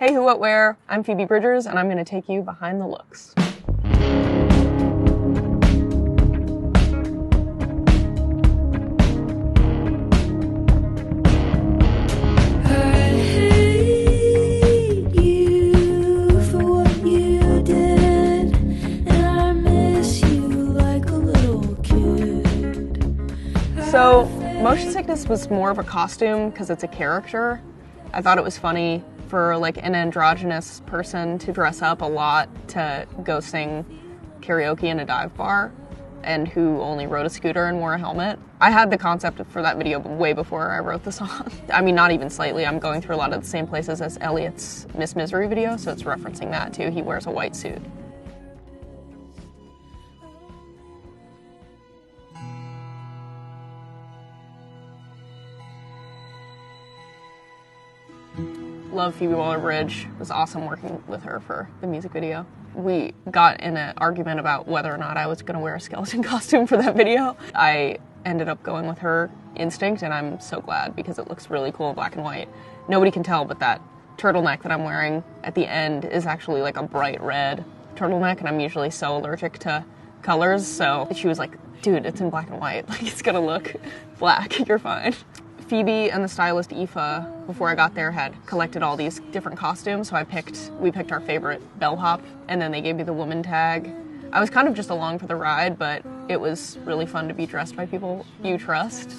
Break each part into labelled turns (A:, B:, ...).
A: Hey WhoWhatWear, I'm Phoebe Bridgers and I'm going to take you behind the looks. So, motion sickness was more of a costume because it's a character. I thought it was funny for like an androgynous person to dress up a lot to go sing karaoke in a dive bar and who only rode a scooter and wore a helmet. I had the concept for that video way before I wrote the song. I mean, not even slightly. I'm going through a lot of the same places as Elliot's Miss Misery video, so it's referencing that too. He wears a white suit. Love Phoebe Waller-Bridge. It was awesome working with her for the music video. We got in an argument about whether or not I was gonna wear a skeleton costume for that video. I ended up going with her instinct, and I'm so glad because it looks really cool in black and white. Nobody can tell, but that turtleneck that I'm wearing at the end is actually like a bright red turtleneck, and I'm usually so allergic to colors, so she was like, dude, it's in black and white. Like, it's gonna look black, you're fine. Phoebe and the stylist Aoife, before I got there, had collected all these different costumes, so we picked our favorite bellhop, and then they gave me the woman tag. I was kind of just along for the ride, but it was really fun to be dressed by people you trust.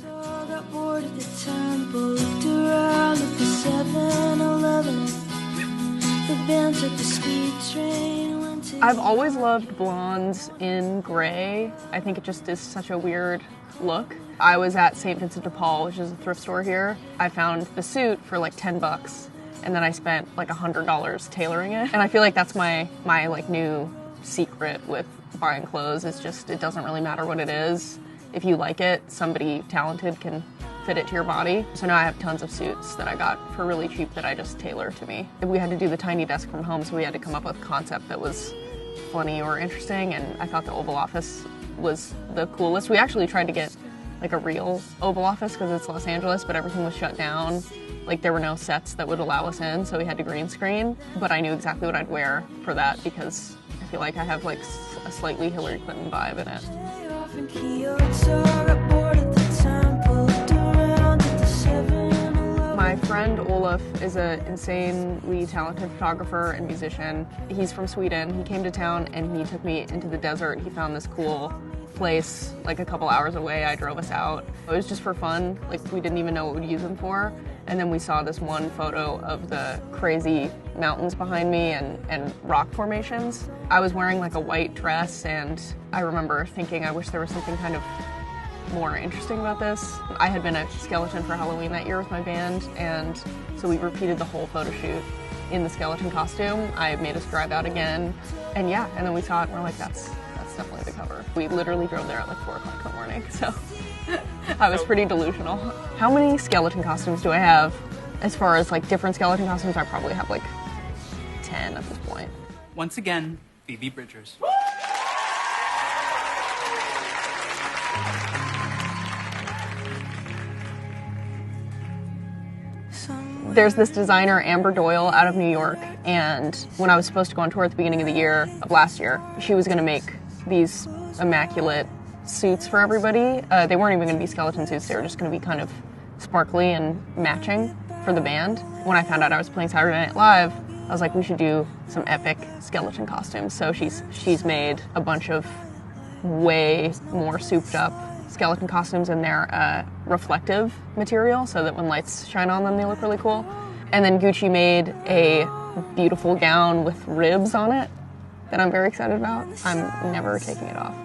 A: I've always loved blondes in gray. I think it just is such a weird look. I was at St. Vincent de Paul, which is a thrift store here. I found the suit for like 10 bucks, and then I spent like $100 tailoring it. And I feel like that's my like new secret with buying clothes. It's just, it doesn't really matter what it is. If you like it, somebody talented can fit it to your body. So now I have tons of suits that I got for really cheap that I just tailor to me. We had to do the tiny desk from home, so we had to come up with a concept that was funny or interesting, and I thought the Oval Office was the coolest. We actually tried to get like a real Oval Office because it's Los Angeles, but everything was shut down. Like, there were no sets that would allow us in, so we had to green screen. But I knew exactly what I'd wear for that because I feel like I have like a slightly Hillary Clinton vibe in it. My friend Olaf is an insanely talented photographer and musician. He's from Sweden. He came to town and he took me into the desert. He found this cool place like a couple hours away. I drove us out. It was just for fun. Like, we didn't even know what we'd use them for. And then we saw this one photo of the crazy mountains behind me and rock formations. I was wearing like a white dress, and I remember thinking I wish there was something kind of more interesting about this. I had been a skeleton for Halloween that year with my band, and so we repeated the whole photo shoot in the skeleton costume. I made us drive out again, and yeah, and then we saw it and we're like, that's definitely the cover. We literally drove there at like 4 o'clock in the morning, so I was pretty delusional. How many skeleton costumes do I have? As far as like different skeleton costumes, I probably have like 10 at this point.
B: Once again, Phoebe Bridgers.
A: There's this designer, Amber Doyle, out of New York, and when I was supposed to go on tour at the beginning of the year, of last year, she was gonna make these immaculate suits for everybody. They weren't even gonna be skeleton suits, they were just gonna be kind of sparkly and matching for the band. When I found out I was playing Saturday Night Live, I was like, we should do some epic skeleton costumes. So she's made a bunch of way more souped up skeleton costumes, and they're reflective material so that when lights shine on them, they look really cool. And then Gucci made a beautiful gown with ribs on it that I'm very excited about. I'm never taking it off.